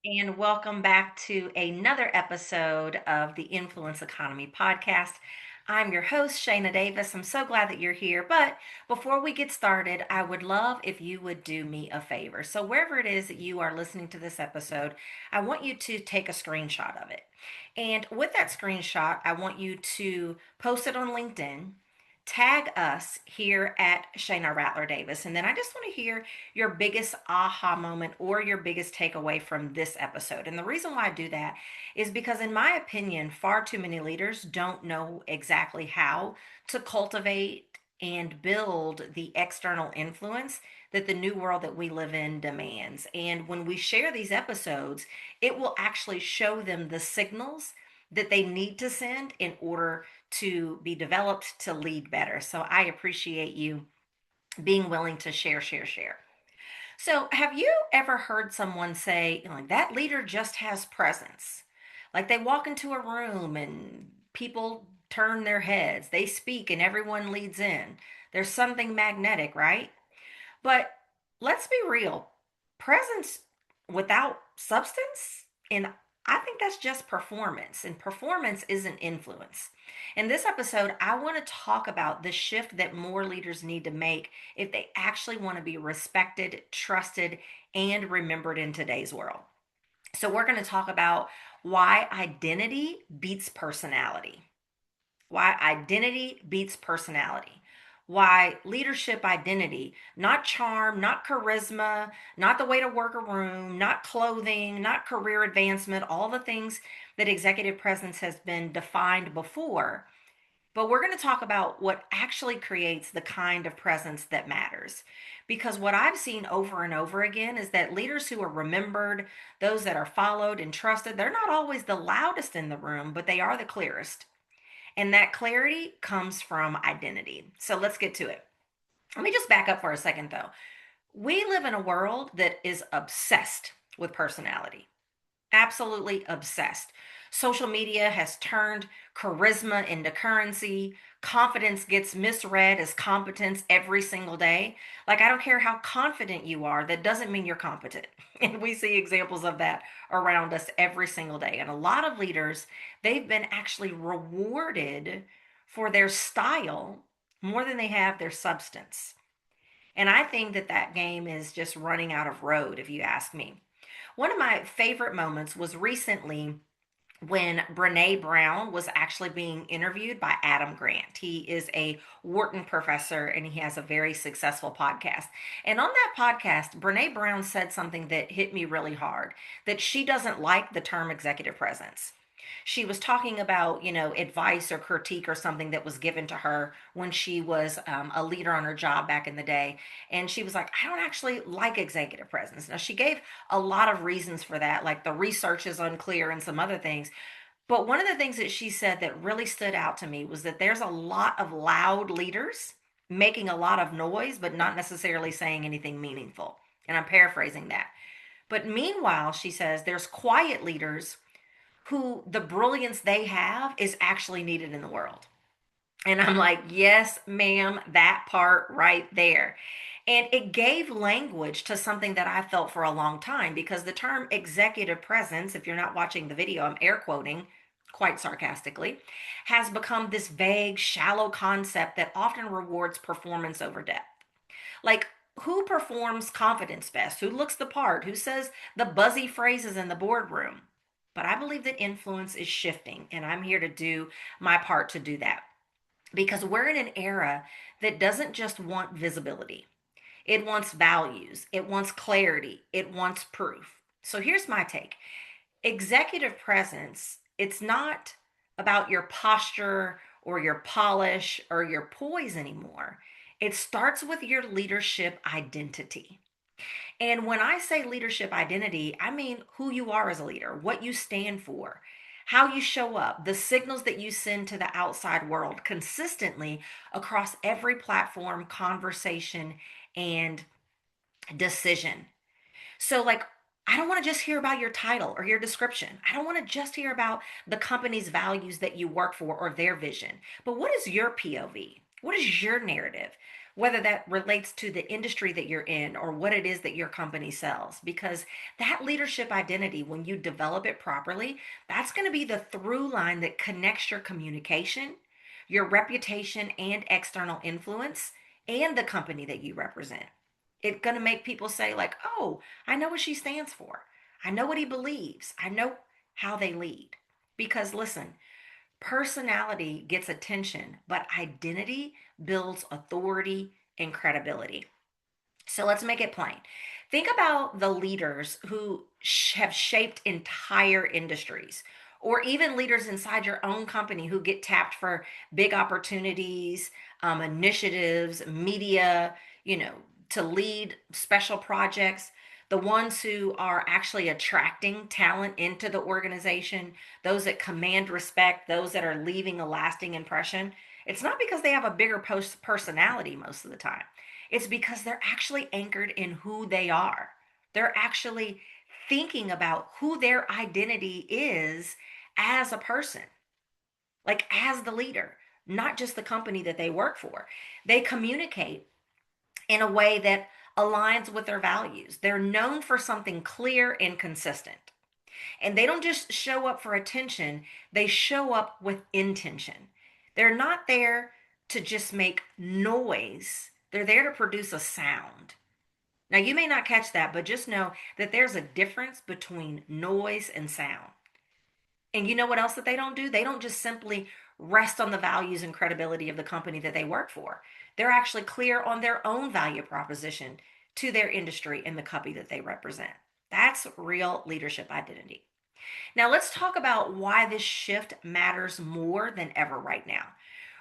and welcome back to another episode of the Influence Economy podcast. I'm your host, Shayna Davis. I'm so glad that you're here. But before we get started, I would love if you would do me a favor. So, wherever it is that you are listening to this episode, I want you to take a screenshot of it. And with that screenshot, I want you to post it on LinkedIn, tag us here at Shayna Rattler Davis. And then I just want to hear your biggest aha moment or your biggest takeaway from this episode. And the reason why I do that is because, in my opinion, far too many leaders don't know exactly how to cultivate and build the external influence that the new world that we live in demands. And when we share these episodes, it will actually show them the signals that they need to send in order to be developed to lead better. So I appreciate you being willing to share. So, have you ever heard someone say, like, that leader just has presence? Like they walk into a room and people turn their heads, they speak and everyone leads in. There's something magnetic, right? But let's be real, presence without substance, and I think that's just performance, and performance isn't influence. In this episode, I want to talk about the shift that more leaders need to make if they actually want to be respected, trusted, and remembered in today's world. So, we're going to talk about why identity beats personality. Why identity beats personality. Why leadership identity, not charm, not charisma, not the way to work a room, not clothing, not career advancement, all the things that executive presence has been defined before. But we're going to talk about what actually creates the kind of presence that matters. Because what I've seen over and over again is that leaders who are remembered, those that are followed and trusted, they're not always the loudest in the room, but they are the clearest. And that clarity comes from identity. So let's get to it. Let me just back up for a second, though. We live in a world that is obsessed with personality, absolutely obsessed. Social media has turned charisma into currency. Confidence gets misread as competence every single day. Like, I don't care how confident you are, that doesn't mean you're competent. And we see examples of that around us every single day. And a lot of leaders, they've been actually rewarded for their style more than they have their substance. And I think that that game is just running out of road, if you ask me. One of my favorite moments was recently when Brene Brown was actually being interviewed by Adam Grant. He is a Wharton professor and he has a very successful podcast. And on that podcast, Brene Brown said something that hit me really hard, that she doesn't like the term executive presence. She was talking about, advice or critique or something that was given to her when she was a leader on her job back in the day. And she was like, I don't actually like executive presence. Now, she gave a lot of reasons for that, like the research is unclear and some other things. But one of the things that she said that really stood out to me was that there's a lot of loud leaders making a lot of noise, but not necessarily saying anything meaningful. And I'm paraphrasing that. But meanwhile, she says there's quiet leaders who the brilliance they have is actually needed in the world. And I'm like, yes, ma'am, that part right there. And it gave language to something that I felt for a long time because the term executive presence, if you're not watching the video, I'm air quoting quite sarcastically, has become this vague, shallow concept that often rewards performance over depth. Like, who performs confidence best? Who looks the part? Who says the buzzy phrases in the boardroom? But I believe that influence is shifting, and I'm here to do my part to do that because we're in an era that doesn't just want visibility, it wants values, it wants clarity, it wants proof. So here's my take: executive presence, it's not about your posture or your polish or your poise anymore. It starts with your leadership identity. And when I say leadership identity, I mean who you are as a leader, what you stand for, how you show up, the signals that you send to the outside world consistently across every platform, conversation, and decision. So, like, I don't want to just hear about your title or your description. I don't want to just hear about the company's values that you work for or their vision. But what is your POV? What is your narrative? whether that relates to the industry that you're in or what it is that your company sells. Because that leadership identity, when you develop it properly, that's going to be the through line that connects your communication, your reputation, and external influence, and the company that you represent. It's going to make people say, like, oh, I know what she stands for. I know what he believes. I know how they lead. Because listen, personality gets attention, but identity builds authority and credibility. So let's make it plain. Think about the leaders who have shaped entire industries, or even leaders inside your own company who get tapped for big opportunities, initiatives, media, you know, to lead special projects. The ones who are actually attracting talent into the organization, those that command respect, those that are leaving a lasting impression. It's not because they have a bigger personality most of the time. It's because they're actually anchored in who they are. They're actually thinking about who their identity is as a person, like as the leader, not just the company that they work for. They communicate in a way that aligns with their values. They're known for something clear and consistent. And they don't just show up for attention, they show up with intention. They're not there to just make noise, they're there to produce a sound. Now, you may not catch that, but just know that there's a difference between noise and sound. And you know what else that they don't do? They don't just simply rest on the values and credibility of the company that they work for. They're actually clear on their own value proposition to their industry and the company that they represent. That's real leadership identity. Now, let's talk about why this shift matters more than ever right now.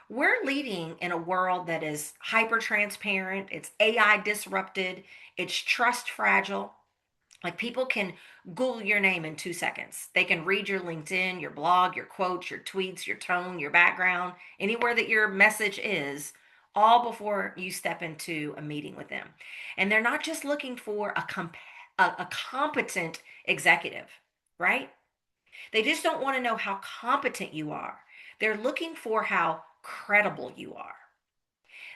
We're leading in a world that is hyper transparent, it's AI disrupted, it's trust fragile. Like, people can Google your name in 2 seconds. They can read your LinkedIn, your blog, your quotes, your tweets, your tone, your background, anywhere that your message is, all before you step into a meeting with them. And they're not just looking for a competent executive, right? They just don't want to know how competent you are. They're looking for how credible you are.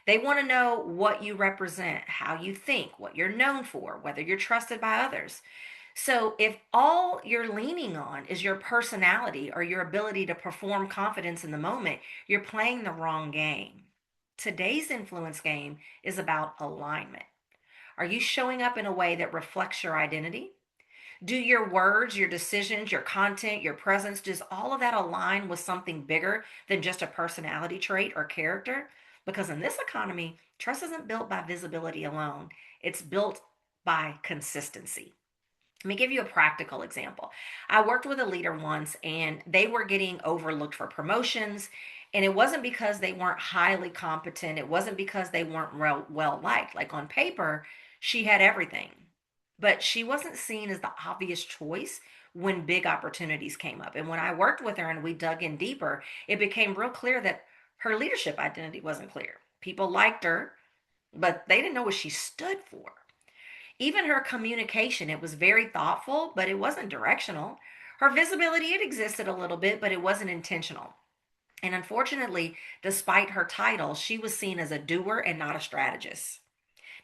They want to know what you represent, how you think, what you're known for, whether you're trusted by others. So, if all you're leaning on is your personality or your ability to perform confidence in the moment, you're playing the wrong game. Today's influence game is about alignment. Are you showing up in a way that reflects your identity? Do your words, your decisions, your content, your presence, does all of that align with something bigger than just a personality trait or character? Because in this economy, trust isn't built by visibility alone, it's built by consistency. Let me give you a practical example. I worked with a leader once and they were getting overlooked for promotions. And it wasn't because they weren't highly competent. It wasn't because they weren't well liked. Like, on paper, she had everything, but she wasn't seen as the obvious choice when big opportunities came up. And when I worked with her and we dug in deeper, it became real clear that her leadership identity wasn't clear. People liked her, but they didn't know what she stood for. Even her communication, it was very thoughtful, but it wasn't directional. Her visibility, it existed a little bit, but it wasn't intentional. And unfortunately, despite her title, she was seen as a doer and not a strategist.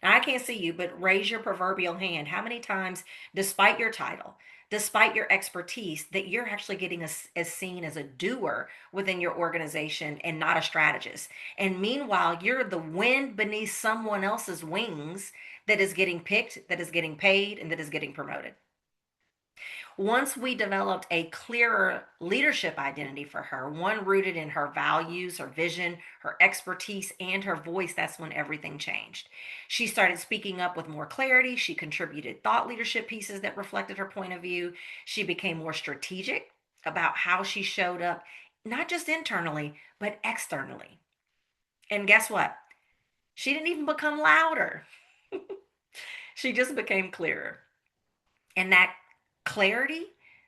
Now, I can't see you, but raise your proverbial hand. How many times, despite your title, despite your expertise, that you're actually getting as seen as a doer within your organization and not a strategist? And meanwhile, you're the wind beneath someone else's wings that is getting picked, that is getting paid, and that is getting promoted. Once we developed a clearer leadership identity for her, one rooted in her values, her vision, her expertise, and her voice, that's when everything changed. She started speaking up with more clarity. She contributed thought leadership pieces that reflected her point of view. She became more strategic about how she showed up, not just internally, but externally. And guess what? She didn't even become louder. She just became clearer. And that clarity,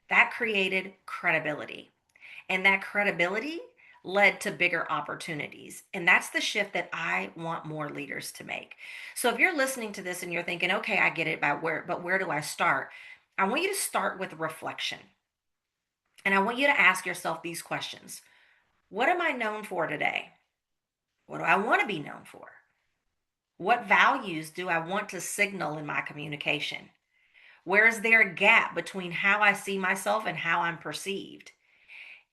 that created credibility. And that credibility led to bigger opportunities. And that's the shift that I want more leaders to make. So if you're listening to this and you're thinking, okay, I get it, but where do I start? I want you to start with reflection. And I want you to ask yourself these questions. What am I known for today? What do I want to be known for? What values do I want to signal in my communication? Where is there a gap between how I see myself and how I'm perceived?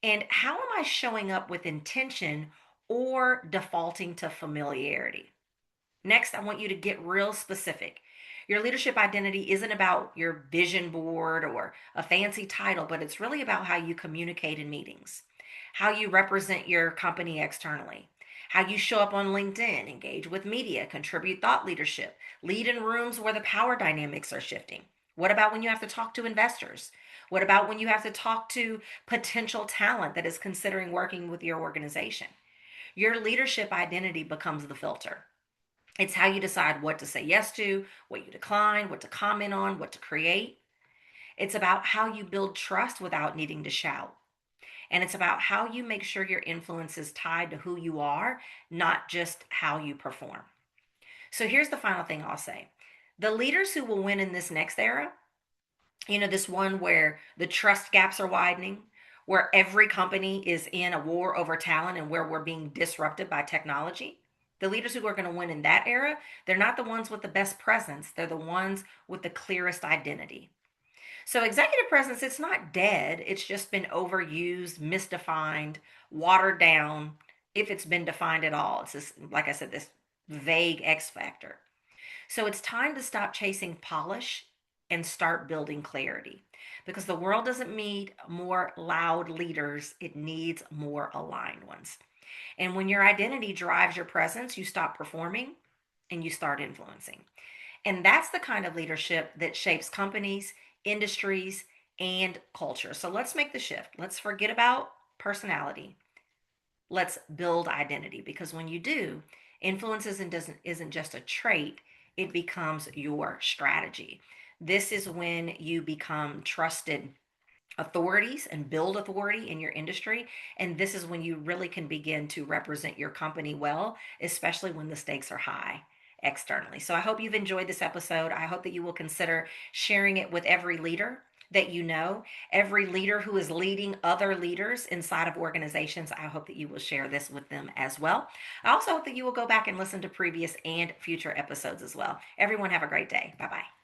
And how am I showing up with intention or defaulting to familiarity? Next, I want you to get real specific. Your leadership identity isn't about your vision board or a fancy title, but it's really about how you communicate in meetings, how you represent your company externally, how you show up on LinkedIn, engage with media, contribute thought leadership, lead in rooms where the power dynamics are shifting. What about when you have to talk to investors? What about when you have to talk to potential talent that is considering working with your organization? Your leadership identity becomes the filter. It's how you decide what to say yes to, what you decline, what to comment on, what to create. It's about how you build trust without needing to shout. And it's about how you make sure your influence is tied to who you are, not just how you perform. So here's the final thing I'll say. The leaders who will win in this next era, this one where the trust gaps are widening, where every company is in a war over talent and where we're being disrupted by technology. The leaders who are going to win in that era, they're not the ones with the best presence, they're the ones with the clearest identity. So, executive presence, it's not dead, it's just been overused, misdefined, watered down, if it's been defined at all. It's just, like I said, this vague X factor. So it's time to stop chasing polish and start building clarity because the world doesn't need more loud leaders, it needs more aligned ones. And when your identity drives your presence, you stop performing and you start influencing. And that's the kind of leadership that shapes companies, industries, and culture. So let's make the shift. Let's forget about personality. Let's build identity because when you do, influence isn't just a trait, it becomes your strategy. This is when you become trusted authorities and build authority in your industry. And this is when you really can begin to represent your company well, especially when the stakes are high externally. So I hope you've enjoyed this episode. I hope that you will consider sharing it with every leader that you know, every leader who is leading other leaders inside of organizations. I hope that you will share this with them as well. I also hope that you will go back and listen to previous and future episodes as well. Everyone, have a great day. Bye bye.